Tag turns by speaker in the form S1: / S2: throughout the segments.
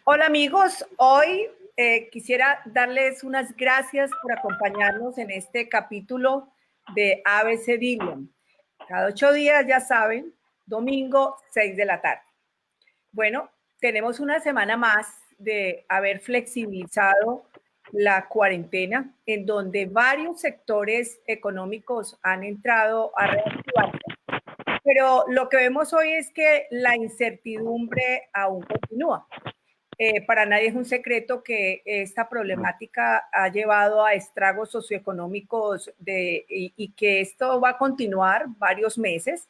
S1: Hola amigos, hoy quisiera darles unas gracias por acompañarnos en este capítulo de ABC Dilium. Cada 8 días, ya saben, domingo 6 de la tarde. Bueno, tenemos una semana más de haber flexibilizado la cuarentena, en donde varios sectores económicos han entrado a reactivarse, pero lo que vemos hoy es que la incertidumbre aún continúa. Para nadie es un secreto que esta problemática ha llevado a estragos socioeconómicos y que esto va a continuar varios meses,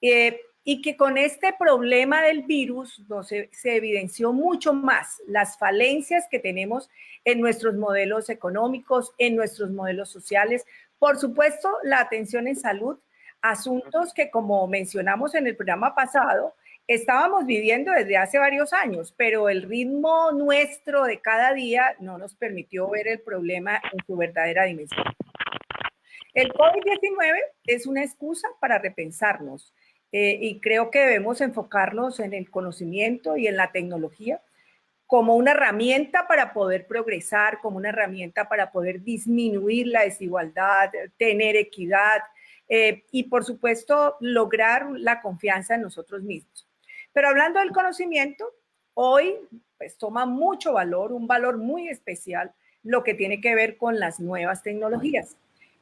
S1: y que con este problema del virus se evidenció mucho más las falencias que tenemos en nuestros modelos económicos, en nuestros modelos sociales. Por supuesto, la atención en salud, asuntos que, como mencionamos en el programa pasado, estábamos viviendo desde hace varios años, pero el ritmo nuestro de cada día no nos permitió ver el problema en su verdadera dimensión. El COVID-19 es una excusa para repensarnos, y creo que debemos enfocarnos en el conocimiento y en la tecnología como una herramienta para poder progresar, como una herramienta para poder disminuir la desigualdad, tener equidad, y por supuesto lograr la confianza en nosotros mismos. Pero hablando del conocimiento, hoy pues toma mucho valor, un valor muy especial, lo que tiene que ver con las nuevas tecnologías.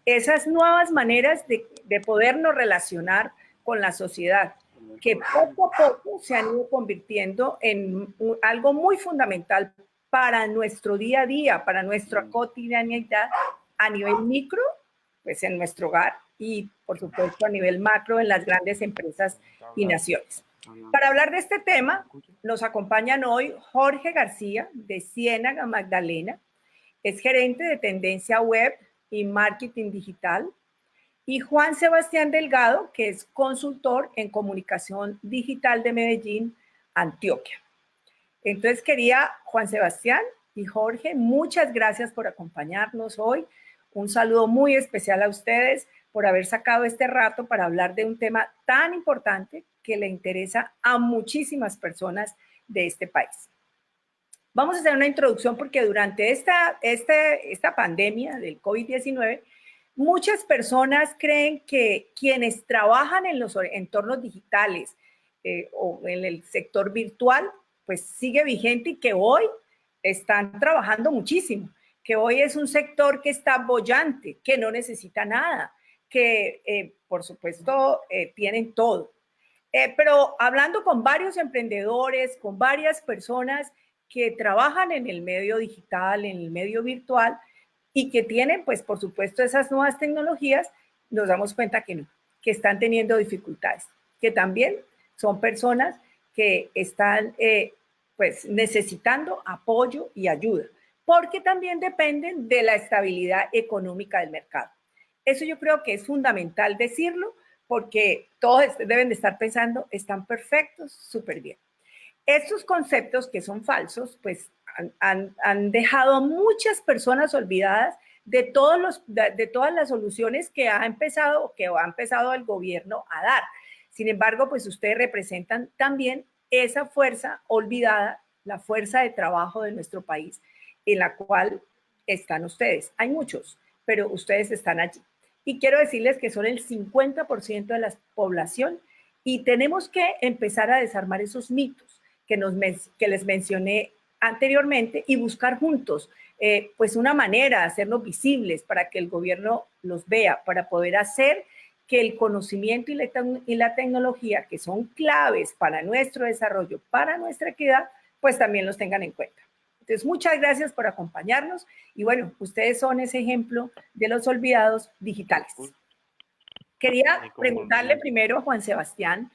S1: Esas nuevas maneras de podernos relacionar con la sociedad, que poco a poco se han ido convirtiendo en algo muy fundamental para nuestro día a día, para nuestra cotidianidad a nivel micro, pues en nuestro hogar, y por supuesto a nivel macro en las grandes empresas y naciones. Para hablar de este tema, nos acompañan hoy Jorge García de Ciénaga Magdalena, es gerente de tendencia web y marketing digital, y Juan Sebastián Delgado, que es consultor en comunicación digital de Medellín, Antioquia. Entonces quería, Juan Sebastián y Jorge, muchas gracias por acompañarnos hoy. Un saludo muy especial a ustedes por haber sacado este rato para hablar de un tema tan importante que le interesa a muchísimas personas de este país. Vamos a hacer una introducción porque durante esta pandemia del COVID-19, muchas personas creen que quienes trabajan en los entornos digitales o en el sector virtual, pues sigue vigente y que hoy están trabajando muchísimo, que hoy es un sector que está boyante, que no necesita nada, que por supuesto tienen todo. Pero hablando con varios emprendedores, con varias personas que trabajan en el medio digital, en el medio virtual, y que tienen, pues, por supuesto, esas nuevas tecnologías, nos damos cuenta que no, que están teniendo dificultades, que también son personas que están, pues, necesitando apoyo y ayuda, porque también dependen de la estabilidad económica del mercado. Eso yo creo que es fundamental decirlo, porque todos deben de estar pensando, están perfectos, súper bien. Estos conceptos que son falsos, pues han dejado a muchas personas olvidadas de todas las soluciones que ha empezado el gobierno a dar. Sin embargo, pues ustedes representan también esa fuerza olvidada, la fuerza de trabajo de nuestro país, en la cual están ustedes. Hay muchos, pero ustedes están allí. Y quiero decirles que son el 50% de la población, y tenemos que empezar a desarmar esos mitos que les mencioné anteriormente y buscar juntos pues una manera de hacernos visibles para que el gobierno los vea, para poder hacer que el conocimiento y la tecnología, que son claves para nuestro desarrollo, para nuestra equidad, pues también los tengan en cuenta. Entonces, muchas gracias por acompañarnos y bueno, ustedes son ese ejemplo de los olvidados digitales. Quería preguntarle primero a Juan Sebastián,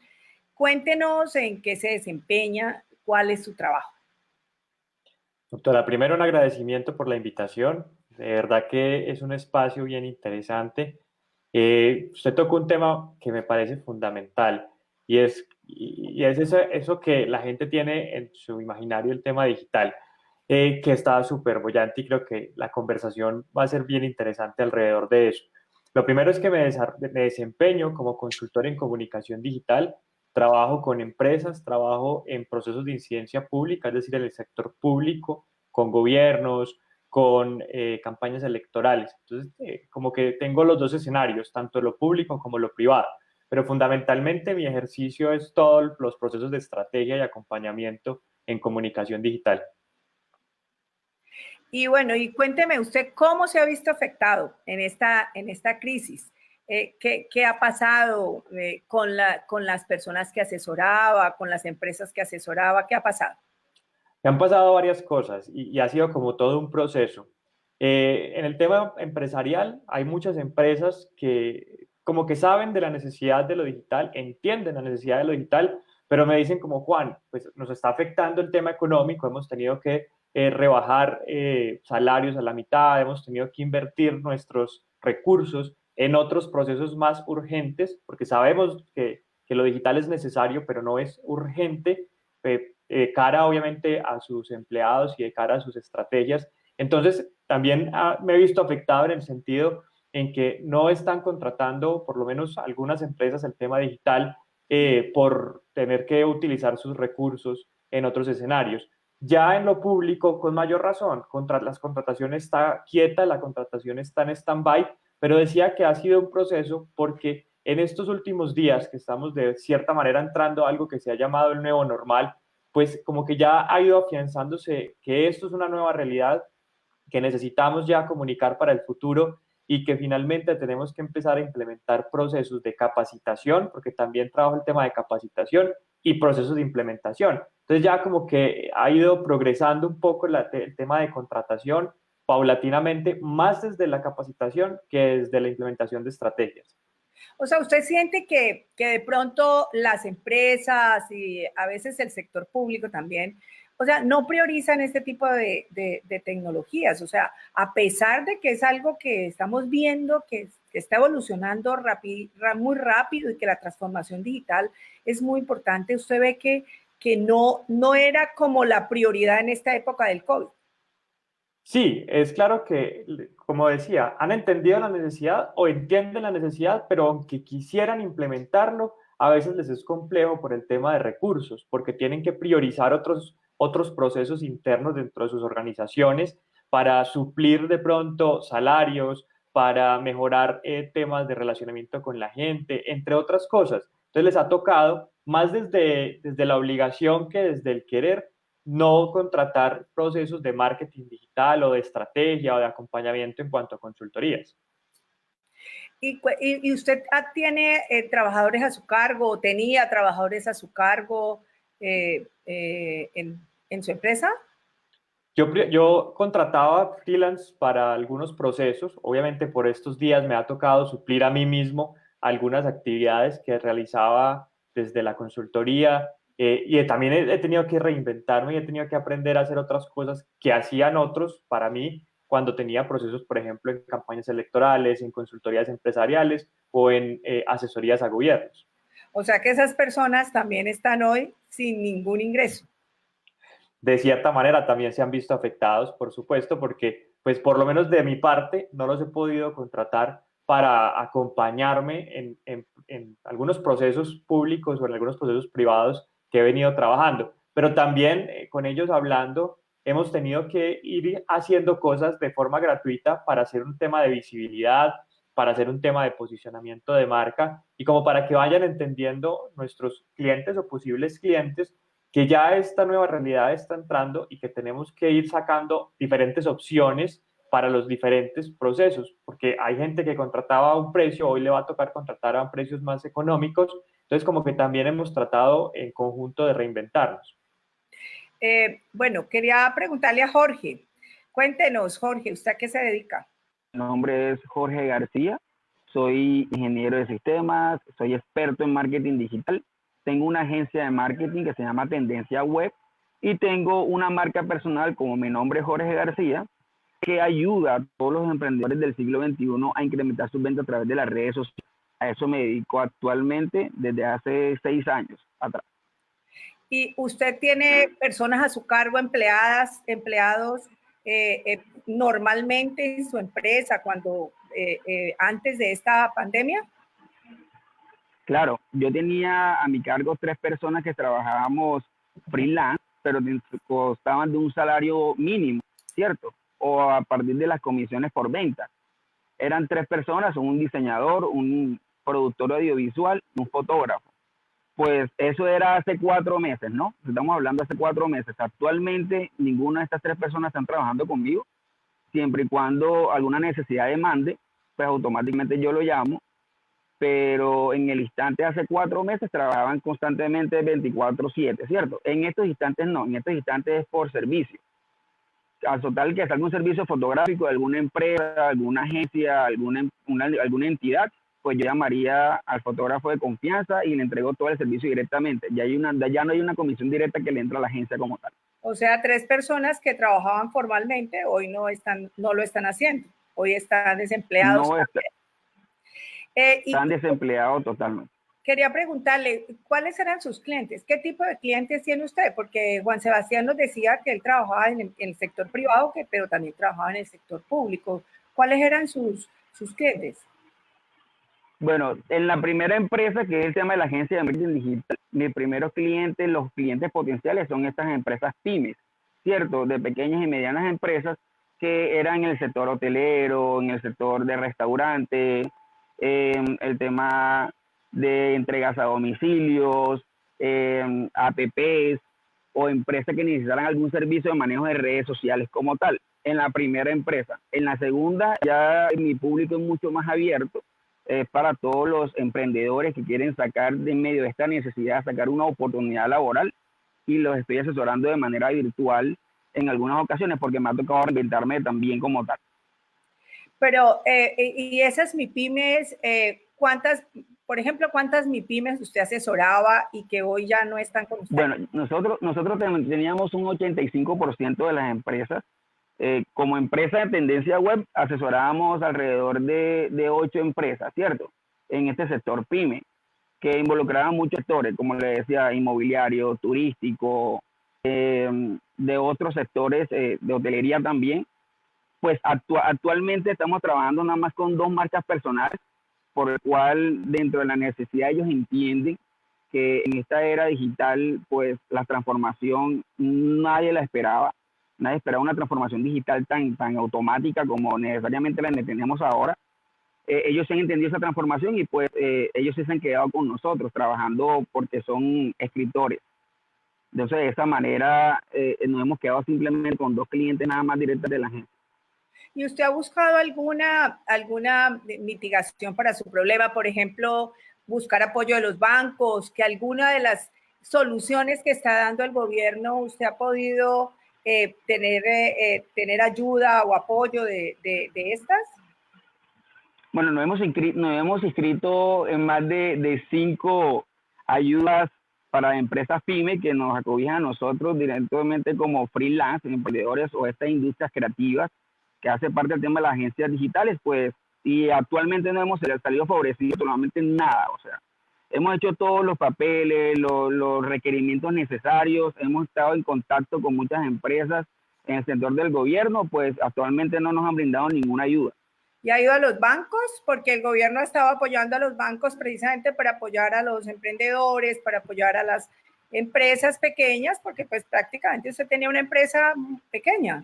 S1: cuéntenos en qué se desempeña, cuál es su trabajo.
S2: Doctora, primero un agradecimiento por la invitación. De verdad que es un espacio bien interesante. Usted tocó un tema que me parece fundamental y es eso que la gente tiene en su imaginario, el tema digital, que está súper bollante y creo que la conversación va a ser bien interesante alrededor de eso. Lo primero es que me desempeño como consultor en comunicación digital. trabajo con empresas, trabajo en procesos de incidencia pública, es decir, en el sector público, con gobiernos, con campañas electorales. Entonces, como que tengo los dos escenarios, tanto lo público como lo privado, pero fundamentalmente mi ejercicio es todos los procesos de estrategia y acompañamiento en comunicación digital.
S1: Y bueno, y cuénteme usted cómo se ha visto afectado en esta crisis. ¿Qué ha pasado con las personas que asesoraba, con las empresas que asesoraba? ¿Qué ha pasado?
S2: Me han pasado varias cosas y ha sido como todo un proceso. En el tema empresarial, hay muchas empresas que como que saben de la necesidad de lo digital, entienden la necesidad de lo digital, pero me dicen como, Juan, pues nos está afectando el tema económico, hemos tenido que rebajar salarios a la mitad, hemos tenido que invertir nuestros recursos en otros procesos más urgentes, porque sabemos que lo digital es necesario, pero no es urgente, cara obviamente a sus empleados y de cara a sus estrategias. Entonces, también me he visto afectado en el sentido en que no están contratando, por lo menos algunas empresas, el tema digital por tener que utilizar sus recursos en otros escenarios. Ya en lo público, con mayor razón, las contrataciones está quieta, la contratación está en stand-by, pero decía que ha sido un proceso porque en estos últimos días que estamos de cierta manera entrando a algo que se ha llamado el nuevo normal, pues como que ya ha ido afianzándose que esto es una nueva realidad, que necesitamos ya comunicar para el futuro y que finalmente tenemos que empezar a implementar procesos de capacitación, porque también trabajo el tema de capacitación y procesos de implementación. Entonces ya como que ha ido progresando un poco el tema de contratación paulatinamente, más desde la capacitación que desde la implementación de estrategias.
S1: O sea, ¿usted siente que de pronto las empresas y a veces el sector público también, o sea, no priorizan este tipo de tecnologías? O sea, a pesar de que es algo que estamos viendo que está evolucionando muy rápido y que la transformación digital es muy importante, usted ve que no era como la prioridad en esta época del COVID.
S2: Sí, es claro que, como decía, han entendido la necesidad o entienden la necesidad, pero aunque quisieran implementarlo, a veces les es complejo por el tema de recursos, porque tienen que priorizar otros procesos internos dentro de sus organizaciones para suplir de pronto salarios, para mejorar temas de relacionamiento con la gente, entre otras cosas. Entonces les ha tocado, más desde la obligación que desde el querer, no contratar procesos de marketing digital o de estrategia o de acompañamiento en cuanto a consultorías.
S1: ¿Y usted tiene trabajadores a su cargo o tenía trabajadores a su cargo en su empresa?
S2: Yo contrataba freelance para algunos procesos. Obviamente por estos días me ha tocado suplir a mí mismo algunas actividades que realizaba desde la consultoría y también he tenido que reinventarme y he tenido que aprender a hacer otras cosas que hacían otros para mí cuando tenía procesos, por ejemplo, en campañas electorales, en consultorías empresariales o en asesorías a gobiernos.
S1: O sea que esas personas también están hoy sin ningún ingreso.
S2: De cierta manera también se han visto afectados, por supuesto, porque pues por lo menos de mi parte no los he podido contratar para acompañarme en algunos procesos públicos o en algunos procesos privados que he venido trabajando. Pero también con ellos hablando, hemos tenido que ir haciendo cosas de forma gratuita para hacer un tema de visibilidad, para hacer un tema de posicionamiento de marca y como para que vayan entendiendo nuestros clientes o posibles clientes que ya esta nueva realidad está entrando y que tenemos que ir sacando diferentes opciones para los diferentes procesos, porque hay gente que contrataba a un precio, hoy le va a tocar contratar a precios más económicos, entonces como que también hemos tratado en conjunto de reinventarnos.
S1: Bueno, quería preguntarle a Jorge. Cuéntenos, Jorge, ¿usted a qué se dedica?
S3: Mi nombre es Jorge García, soy ingeniero de sistemas, soy experto en marketing digital, tengo una agencia de marketing que se llama Tendencia Web y tengo una marca personal como mi nombre es Jorge García, que ayuda a todos los emprendedores del siglo XXI a incrementar sus ventas a través de las redes sociales. A eso me dedico actualmente desde hace 6 años atrás.
S1: ¿Y usted tiene personas a su cargo, empleados, normalmente en su empresa antes de esta pandemia?
S3: Claro, yo tenía a mi cargo 3 personas que trabajábamos freelance, pero costaban de un salario mínimo, ¿cierto? O a partir de las comisiones por venta. Eran 3 personas, un diseñador, un productor audiovisual, un fotógrafo. Pues eso era hace 4 meses, ¿no? Estamos hablando hace 4 meses. Actualmente ninguna de estas 3 personas están trabajando conmigo. Siempre y cuando alguna necesidad demande, pues automáticamente yo lo llamo. Pero en el instante hace 4 meses trabajaban constantemente 24/7, ¿cierto? En estos instantes no, en estos instantes es por servicio. Al total que salga un servicio fotográfico de alguna empresa, alguna agencia, alguna entidad, pues yo llamaría al fotógrafo de confianza y le entrego todo el servicio directamente. Ya no hay una comisión directa que le entra a la agencia como tal.
S1: O sea, 3 personas que trabajaban formalmente hoy no lo están haciendo. Hoy están desempleados.
S3: No están desempleados totalmente.
S1: Quería preguntarle, ¿cuáles eran sus clientes? ¿Qué tipo de clientes tiene usted? Porque Juan Sebastián nos decía que él trabajaba en el sector privado, pero también trabajaba en el sector público. ¿Cuáles eran sus clientes?
S3: Bueno, en la primera empresa, que es el tema de la agencia de marketing digital, mis primeros clientes, los clientes potenciales son estas empresas pymes, ¿cierto? De pequeñas y medianas empresas que eran en el sector hotelero, en el sector de restaurantes, el tema de entregas a domicilios, apps o empresas que necesitaran algún servicio de manejo de redes sociales como tal, en la primera empresa. En la segunda, ya mi público es mucho más abierto, para todos los emprendedores que quieren sacar de en medio de esta necesidad, sacar una oportunidad laboral, y los estoy asesorando de manera virtual en algunas ocasiones porque me ha tocado reinventarme también como tal.
S1: Pero, y esas MIPYMES, por ejemplo, cuántas MIPYMES usted asesoraba y que hoy ya no están con usted?
S3: Bueno, nosotros teníamos un 85% de las empresas. Como empresa de tendencia web, asesorábamos alrededor de 8 empresas, ¿cierto? En este sector pyme, que involucraban muchos sectores, como le decía, inmobiliario, turístico, de otros sectores, de hotelería también. Pues actualmente estamos trabajando nada más con 2 marcas personales, por el cual dentro de la necesidad ellos entienden que en esta era digital, pues la transformación nadie la esperaba. Nadie esperaba una transformación digital tan automática como necesariamente la que tenemos ahora. Ellos se han entendido esa transformación y pues ellos se han quedado con nosotros trabajando porque son escritores. Entonces, de esa manera nos hemos quedado simplemente con 2 clientes nada más directas de la agencia.
S1: ¿Y usted ha buscado alguna mitigación para su problema? Por ejemplo, buscar apoyo de los bancos, que alguna de las soluciones que está dando el gobierno, usted ha podido tener ayuda o apoyo de estas?
S3: Bueno, nos hemos inscrito en más de 5 ayudas para empresas pyme que nos acobijan a nosotros directamente como freelance, emprendedores o estas industrias creativas que hace parte del tema de las agencias digitales, pues, y actualmente no hemos salido favorecidos solamente nada, o sea, hemos hecho todos los papeles, los requerimientos necesarios, hemos estado en contacto con muchas empresas en el sector del gobierno, pues actualmente no nos han brindado ninguna ayuda.
S1: ¿Y ha ido a los bancos? Porque el gobierno ha estado apoyando a los bancos precisamente para apoyar a los emprendedores, para apoyar a las empresas pequeñas, porque pues prácticamente usted tenía una empresa pequeña.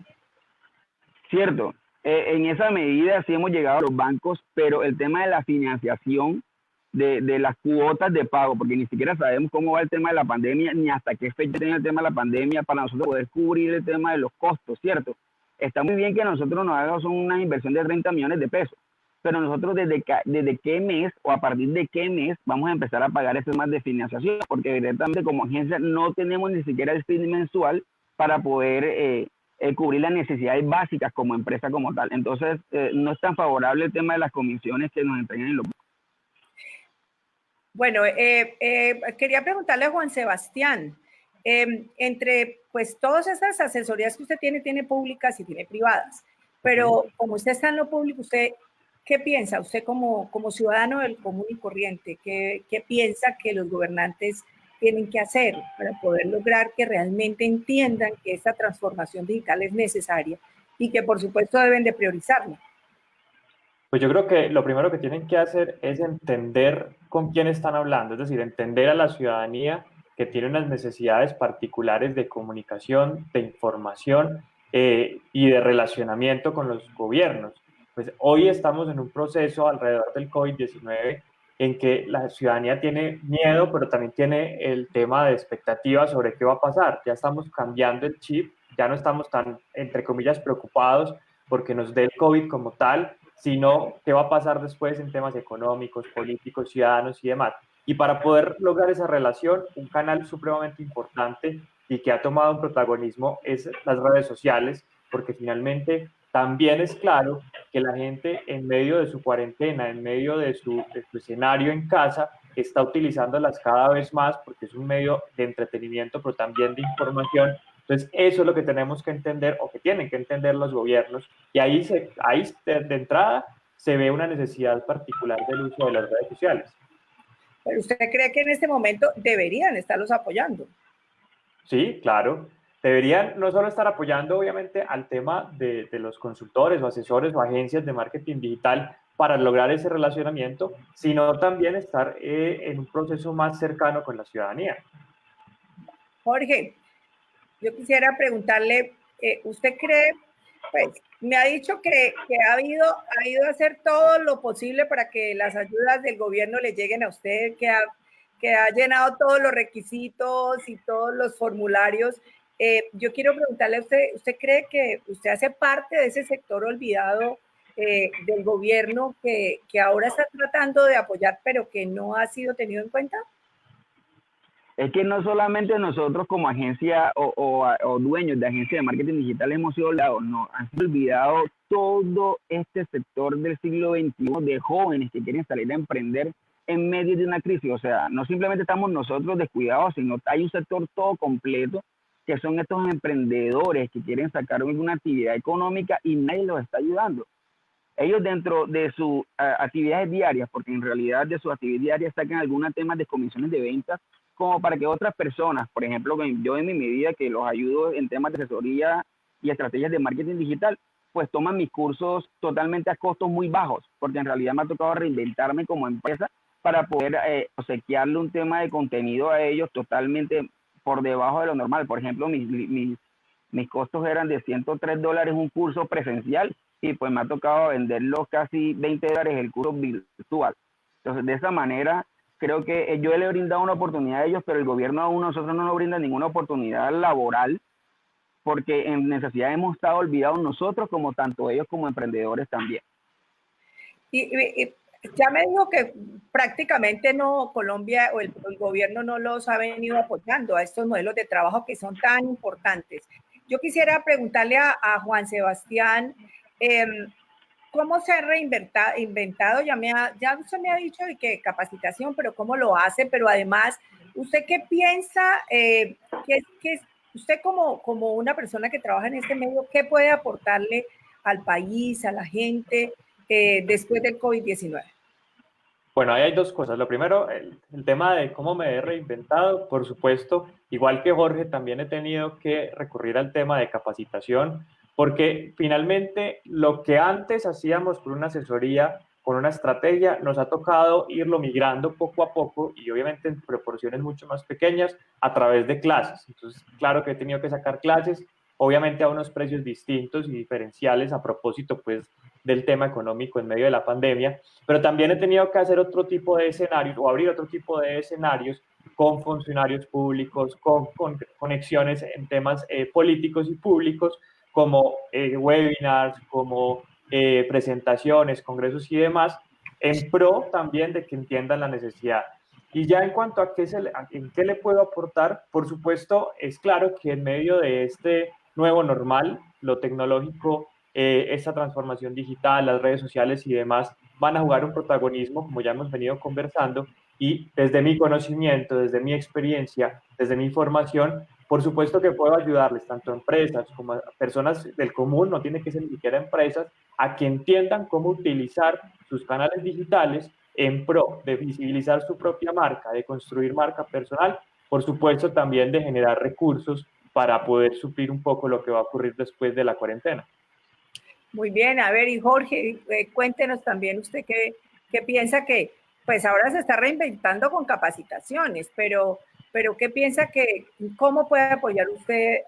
S3: Cierto, en esa medida sí hemos llegado a los bancos, pero el tema de la financiación de las cuotas de pago, porque ni siquiera sabemos cómo va el tema de la pandemia, ni hasta qué fecha tiene el tema de la pandemia para nosotros poder cubrir el tema de los costos, ¿cierto? Está muy bien que nosotros nos hagamos una inversión de 30 millones de pesos, pero nosotros desde qué mes o a partir de qué mes vamos a empezar a pagar ese más de financiación, porque directamente como agencia no tenemos ni siquiera el fin mensual para poder cubrir las necesidades básicas como empresa como tal. Entonces, no es tan favorable el tema de las comisiones que nos entregan en los bancos.
S1: Bueno, quería preguntarle a Juan Sebastián, entre pues todas esas asesorías que usted tiene públicas y tiene privadas, pero como usted está en lo público, ¿usted qué piensa? Usted como ciudadano del común y corriente, ¿qué piensa que los gobernantes tienen que hacer para poder lograr que realmente entiendan que esta transformación digital es necesaria y que por supuesto deben de priorizarla?
S2: Pues yo creo que lo primero que tienen que hacer es entender con quién están hablando, es decir, entender a la ciudadanía que tiene unas necesidades particulares de comunicación, de información y de relacionamiento con los gobiernos. Pues hoy estamos en un proceso alrededor del COVID-19 en que la ciudadanía tiene miedo, pero también tiene el tema de expectativas sobre qué va a pasar. Ya estamos cambiando el chip, ya no estamos tan, entre comillas, preocupados porque nos dé el COVID como tal, sino qué va a pasar después en temas económicos, políticos, ciudadanos y demás. Y para poder lograr esa relación, un canal supremamente importante y que ha tomado un protagonismo es las redes sociales, porque finalmente también es claro que la gente en medio de su cuarentena, en medio de su escenario en casa, está utilizándolas cada vez más porque es un medio de entretenimiento, pero también de información. Entonces, eso es lo que tenemos que entender o que tienen que entender los gobiernos. Y ahí de entrada se ve una necesidad particular del uso de las redes sociales.
S1: ¿Pero usted cree que en este momento deberían estarlos apoyando?
S2: Sí, claro. Deberían no solo estar apoyando, obviamente, al tema de los consultores o asesores o agencias de marketing digital para lograr ese relacionamiento, sino también estar en un proceso más cercano con la ciudadanía.
S1: Jorge, yo quisiera preguntarle, ¿usted cree, pues me ha dicho que ha ido a hacer todo lo posible para que las ayudas del gobierno le lleguen a usted, que ha llenado todos los requisitos y todos los formularios? Yo quiero preguntarle a usted, ¿usted cree que usted hace parte de ese sector olvidado del gobierno que ahora está tratando de apoyar, pero que no ha sido tenido en cuenta?
S3: Es que no solamente nosotros como agencia o dueños de agencias de marketing digital hemos sido olvidados, no, han sido olvidados todo este sector del siglo XXI de jóvenes que quieren salir a emprender en medio de una crisis. O sea, no simplemente estamos nosotros descuidados, sino hay un sector todo completo que son estos emprendedores que quieren sacar una actividad económica y nadie los está ayudando. Ellos dentro de sus actividades diarias, porque en realidad de sus actividades diarias sacan algunos temas de comisiones de ventas, como para que otras personas, por ejemplo, yo en mi medida que los ayudo en temas de asesoría y estrategias de marketing digital, pues toman mis cursos totalmente a costos muy bajos, porque en realidad me ha tocado reinventarme como empresa para poder obsequiarle un tema de contenido a ellos totalmente por debajo de lo normal. Por ejemplo, mis costos eran de $103 un curso presencial y pues me ha tocado venderlo casi $20 el curso virtual. Entonces, de esa manera, creo que yo le he brindado una oportunidad a ellos, pero el gobierno a nosotros no nos brinda ninguna oportunidad laboral, porque en necesidad hemos estado olvidados nosotros, como tanto ellos como emprendedores también.
S1: Y ya me dijo que prácticamente no, Colombia o el gobierno no los ha venido apoyando a estos modelos de trabajo que son tan importantes. Yo quisiera preguntarle a Juan Sebastián, ¿cómo se ha reinventado? Ya usted me ha dicho de que capacitación, pero ¿cómo lo hace? Pero además, ¿usted qué piensa? Usted como una persona que trabaja en este medio, ¿qué puede aportarle al país, a la gente después del COVID-19?
S2: Bueno, ahí hay dos cosas. Lo primero, el tema de cómo me he reinventado. Por supuesto, igual que Jorge, también he tenido que recurrir al tema de capacitación, porque finalmente lo que antes hacíamos por una asesoría, con una estrategia, nos ha tocado irlo migrando poco a poco y obviamente en proporciones mucho más pequeñas a través de clases. Entonces, claro que he tenido que sacar clases, obviamente a unos precios distintos y diferenciales a propósito, pues, del tema económico en medio de la pandemia, pero también he tenido que hacer otro tipo de escenarios o abrir otro tipo de escenarios con funcionarios públicos, con conexiones en temas políticos y públicos, como webinars, como presentaciones, congresos y demás, en pro también de que entiendan la necesidad. Y ya en cuanto a en qué le puedo aportar, por supuesto, es claro que en medio de este nuevo normal, lo tecnológico, esta transformación digital, las redes sociales y demás van a jugar un protagonismo, como ya hemos venido conversando, y desde mi conocimiento, desde mi experiencia, desde mi formación, por supuesto que puedo ayudarles, tanto a empresas como a personas del común, no tiene que ser ni siquiera empresas, a que entiendan cómo utilizar sus canales digitales en pro de visibilizar su propia marca, de construir marca personal, por supuesto también de generar recursos para poder suplir un poco lo que va a ocurrir después de la cuarentena.
S1: Muy bien, a ver, y Jorge, cuéntenos también usted qué piensa que, pues ahora se está reinventando con capacitaciones, pero ¿qué piensa cómo puede apoyar usted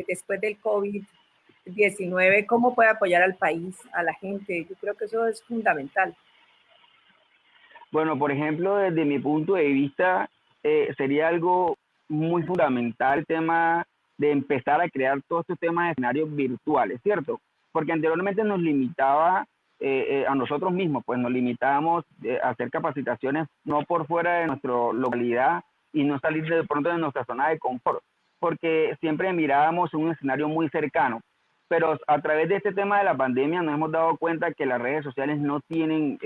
S1: después del COVID-19, cómo puede apoyar al país, a la gente? Yo creo que eso es fundamental.
S3: Bueno, por ejemplo, desde mi punto de vista, sería algo muy fundamental el tema de empezar a crear todos estos temas de escenarios virtuales, ¿cierto? Porque anteriormente nos limitaba a nosotros mismos, pues nos limitábamos a hacer capacitaciones no por fuera de nuestra localidad y no salir de pronto de nuestra zona de confort, porque siempre mirábamos un escenario muy cercano. Pero a través de este tema de la pandemia nos hemos dado cuenta que las redes sociales no tienen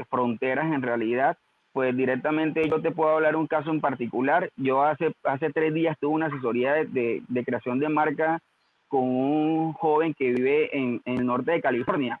S3: fronteras en realidad. Pues directamente yo te puedo hablar un caso en particular. Yo hace 3 días tuve una asesoría de creación de marca con un joven que vive en el norte de California.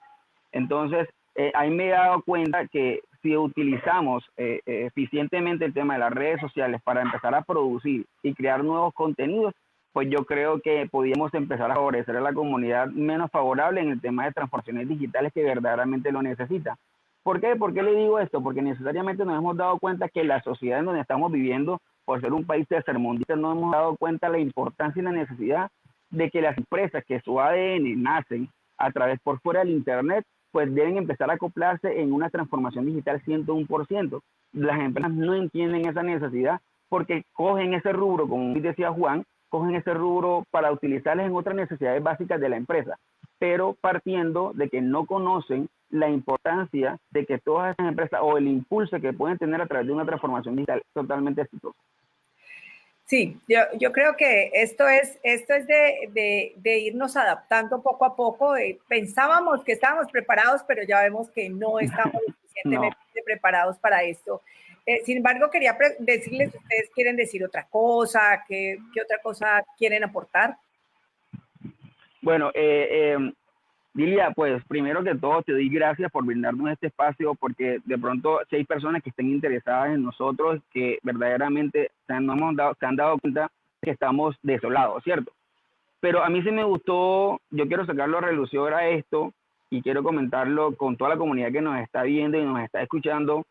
S3: Entonces, ahí me he dado cuenta que si utilizamos eficientemente el tema de las redes sociales para empezar a producir y crear nuevos contenidos, pues yo creo que podríamos empezar a favorecer a la comunidad menos favorable en el tema de transformaciones digitales que verdaderamente lo necesita. ¿Por qué? ¿Por qué le digo esto? Porque necesariamente nos hemos dado cuenta que la sociedad en donde estamos viviendo, por ser un país tercermundista, no hemos dado cuenta de la importancia y la necesidad de que las empresas que su ADN nacen a través por fuera del Internet, pues deben empezar a acoplarse en una transformación digital 101%. Las empresas no entienden esa necesidad porque cogen ese rubro, como decía Juan, cogen ese rubro para utilizarles en otras necesidades básicas de la empresa, pero partiendo de que no conocen la importancia de que todas esas empresas o el impulso que pueden tener a través de una transformación digital totalmente exitosa.
S1: Sí, yo creo que esto es de irnos adaptando poco a poco. Pensábamos que estábamos preparados, pero ya vemos que no estamos suficientemente preparados para esto. Sin embargo, quería decirles, ¿ustedes quieren decir otra cosa? ¿Qué otra cosa quieren aportar?
S3: Bueno, Lilia, pues primero que todo te doy gracias por brindarnos este espacio, porque de pronto si hay personas que estén interesadas en nosotros, que verdaderamente se han dado cuenta que estamos desolados, ¿cierto? Pero a mí sí me gustó, yo quiero sacarlo a relucir a esto y quiero comentarlo con toda la comunidad que nos está viendo y nos está escuchando,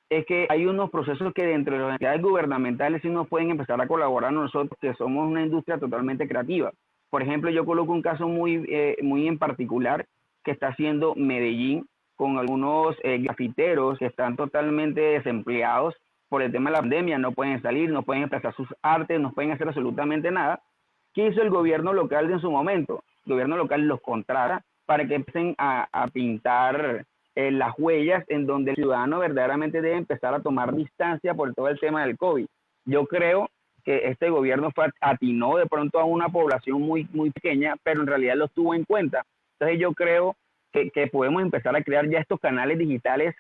S3: es que hay unos procesos que dentro de las entidades gubernamentales sí nos pueden empezar a colaborar nosotros, que somos una industria totalmente creativa. Por ejemplo, yo coloco un caso muy en particular que está haciendo Medellín con algunos grafiteros que están totalmente desempleados por el tema de la pandemia, no pueden salir, no pueden expresar sus artes, no pueden hacer absolutamente nada. ¿Qué hizo el gobierno local en su momento? El gobierno local los contrata para que empiecen a pintar las huellas en donde el ciudadano verdaderamente debe empezar a tomar distancia por todo el tema del COVID. Yo creo que este gobierno atinó de pronto a una población muy, muy pequeña, pero en realidad los tuvo en cuenta. Entonces yo creo que podemos empezar a crear ya estos canales digitales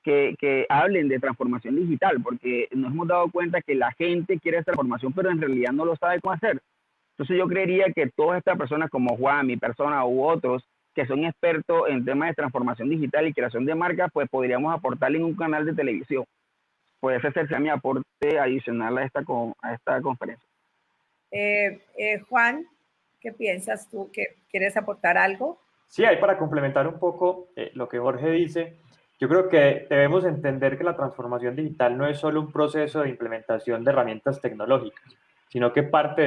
S3: que hablen de transformación digital, porque nos hemos dado cuenta que la gente quiere esta transformación, pero en realidad no lo sabe cómo hacer. Entonces yo creería que todas estas personas como Juan, mi persona u otros, que son expertos en temas de transformación digital y creación de marcas, pues podríamos aportarle en un canal de televisión. Puede ser mi aporte adicional a esta conferencia.
S1: Juan, ¿qué piensas tú? ¿Quieres aportar algo?
S2: Sí, ahí para complementar un poco lo que Jorge dice, yo creo que debemos entender que la transformación digital no es solo un proceso de implementación de herramientas tecnológicas, sino que parte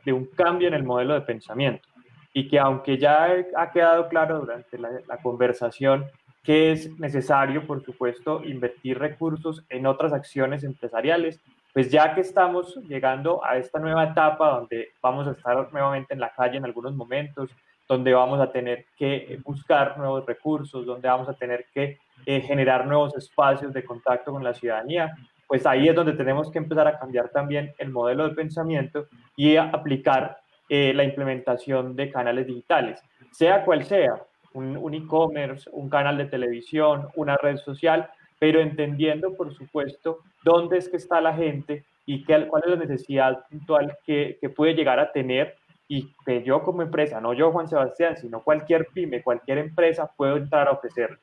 S2: de un cambio en el modelo de pensamiento y que aunque ya ha quedado claro durante la conversación que es necesario, por supuesto, invertir recursos en otras acciones empresariales, pues ya que estamos llegando a esta nueva etapa donde vamos a estar nuevamente en la calle en algunos momentos, donde vamos a tener que buscar nuevos recursos, donde vamos a tener que generar nuevos espacios de contacto con la ciudadanía, pues ahí es donde tenemos que empezar a cambiar también el modelo de pensamiento y a aplicar la implementación de canales digitales, sea cual sea, un e-commerce, un canal de televisión, una red social, pero entendiendo, por supuesto, dónde es que está la gente y cuál es la necesidad puntual que puede llegar a tener y que yo como empresa, no yo Juan Sebastián, sino cualquier pyme, cualquier empresa puedo entrar a ofrecer.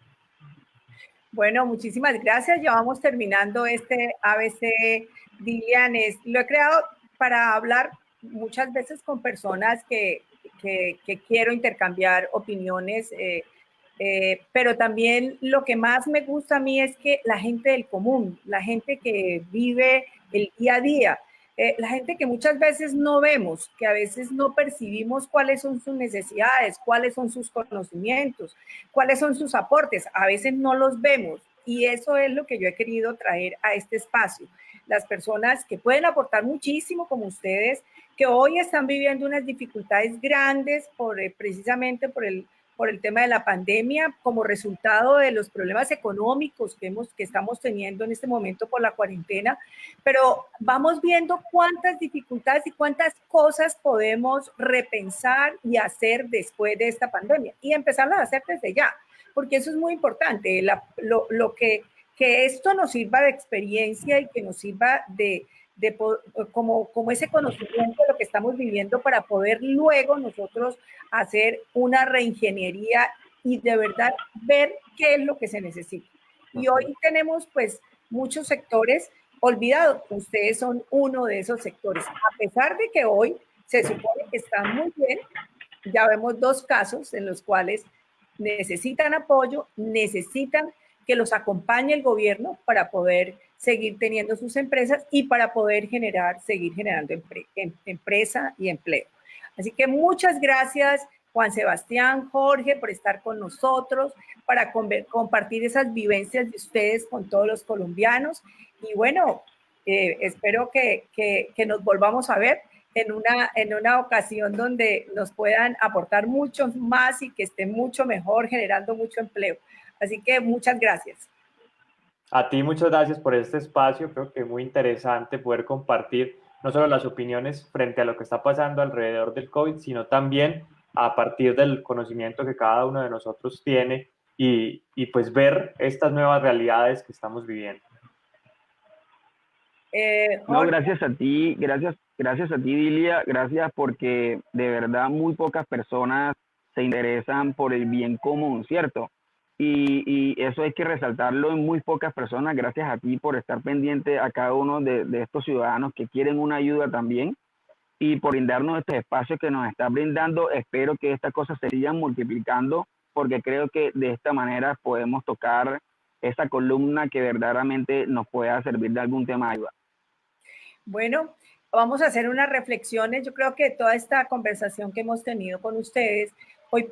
S1: Bueno, muchísimas gracias. Ya vamos terminando este ABC Dilian. Lo he creado para hablar muchas veces con personas que que quiero intercambiar opiniones, pero también lo que más me gusta a mí es que la gente del común, la gente que vive el día a día, la gente que muchas veces no vemos, que a veces no percibimos cuáles son sus necesidades, cuáles son sus conocimientos, cuáles son sus aportes, a veces no los vemos. Y eso es lo que yo he querido traer a este espacio. Las personas que pueden aportar muchísimo, como ustedes, que hoy están viviendo unas dificultades grandes precisamente por el tema de la pandemia, como resultado de los problemas económicos que estamos teniendo en este momento por la cuarentena, pero vamos viendo cuántas dificultades y cuántas cosas podemos repensar y hacer después de esta pandemia y empezarlas a hacer desde ya, porque eso es muy importante, que esto nos sirva de experiencia y que nos sirva como ese conocimiento de lo que estamos viviendo para poder luego nosotros hacer una reingeniería y de verdad ver qué es lo que se necesita. Y hoy tenemos pues muchos sectores olvidados. Ustedes son uno de esos sectores. A pesar de que hoy se supone que están muy bien, ya vemos 2 casos en los cuales necesitan apoyo, necesitan que los acompañe el gobierno para poder seguir teniendo sus empresas y para poder seguir generando empresa y empleo. Así que muchas gracias, Juan Sebastián, Jorge, por estar con nosotros, para compartir esas vivencias de ustedes con todos los colombianos. Y bueno, espero que nos volvamos a ver en una ocasión donde nos puedan aportar mucho más y que esté mucho mejor, generando mucho empleo. Así que muchas gracias.
S2: A ti muchas gracias por este espacio, creo que es muy interesante poder compartir no solo las opiniones frente a lo que está pasando alrededor del COVID, sino también a partir del conocimiento que cada uno de nosotros tiene y pues ver estas nuevas realidades que estamos viviendo.
S3: No, gracias a ti, gracias a ti, Dilia, gracias porque de verdad muy pocas personas se interesan por el bien común, ¿cierto? Y eso hay que resaltarlo en muy pocas personas. Gracias a ti por estar pendiente a cada uno de estos ciudadanos que quieren una ayuda también y por brindarnos estos espacios que nos está brindando. Espero que estas cosas se sigan multiplicando porque creo que de esta manera podemos tocar esa columna que verdaderamente nos pueda servir de algún tema de ayuda.
S1: Bueno, vamos a hacer unas reflexiones. Yo creo que toda esta conversación que hemos tenido con ustedes, hoy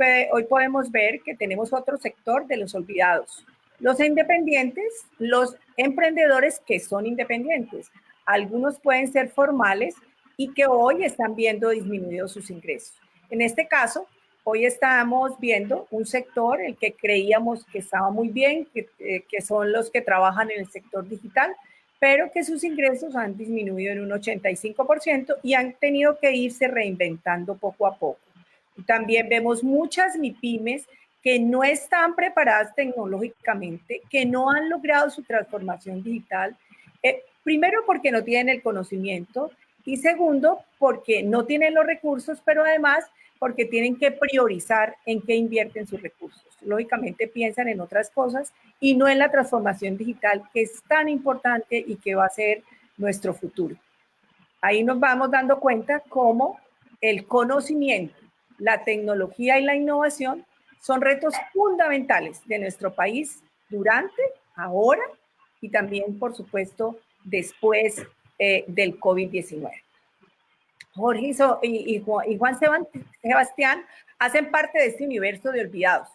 S1: podemos ver que tenemos otro sector de los olvidados. Los independientes, los emprendedores que son independientes. Algunos pueden ser formales y que hoy están viendo disminuidos sus ingresos. En este caso, hoy estamos viendo un sector, el que creíamos que estaba muy bien, que son los que trabajan en el sector digital, pero que sus ingresos han disminuido en un 85% y han tenido que irse reinventando poco a poco. También vemos muchas MIPYMES que no están preparadas tecnológicamente, que no han logrado su transformación digital, primero porque no tienen el conocimiento y segundo porque no tienen los recursos, pero además porque tienen que priorizar en qué invierten sus recursos. Lógicamente piensan en otras cosas y no en la transformación digital que es tan importante y que va a ser nuestro futuro. Ahí nos vamos dando cuenta cómo el conocimiento, la tecnología y la innovación son retos fundamentales de nuestro país durante, ahora y también, por supuesto, después del COVID-19. Jorge y Juan Sebastián hacen parte de este universo de olvidados,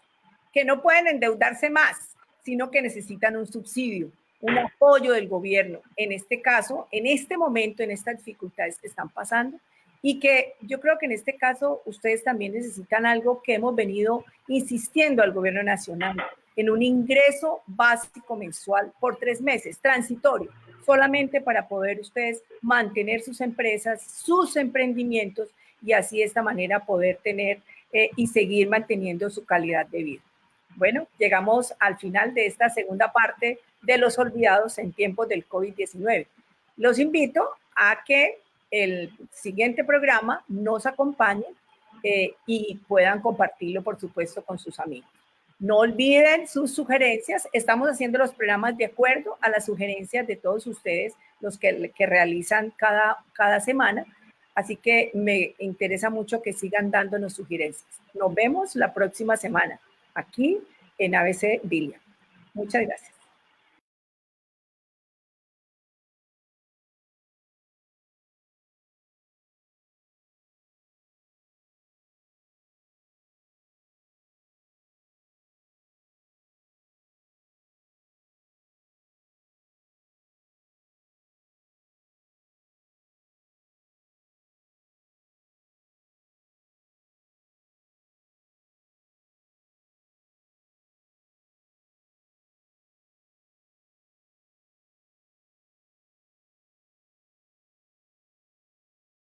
S1: que no pueden endeudarse más, sino que necesitan un subsidio, un apoyo del gobierno, en este caso, en este momento, en estas dificultades que están pasando, y que yo creo que en este caso ustedes también necesitan algo que hemos venido insistiendo al gobierno nacional, en un ingreso básico mensual por 3 meses, transitorio, solamente para poder ustedes mantener sus empresas, sus emprendimientos y así de esta manera poder tener y seguir manteniendo su calidad de vida. Bueno, llegamos al final de esta segunda parte de los olvidados en tiempos del COVID-19. Los invito a que el siguiente programa nos acompañe y puedan compartirlo, por supuesto, con sus amigos. No olviden sus sugerencias. Estamos haciendo los programas de acuerdo a las sugerencias de todos ustedes, los que realizan cada semana. Así que me interesa mucho que sigan dándonos sugerencias. Nos vemos la próxima semana aquí en ABC Billiam. Muchas gracias.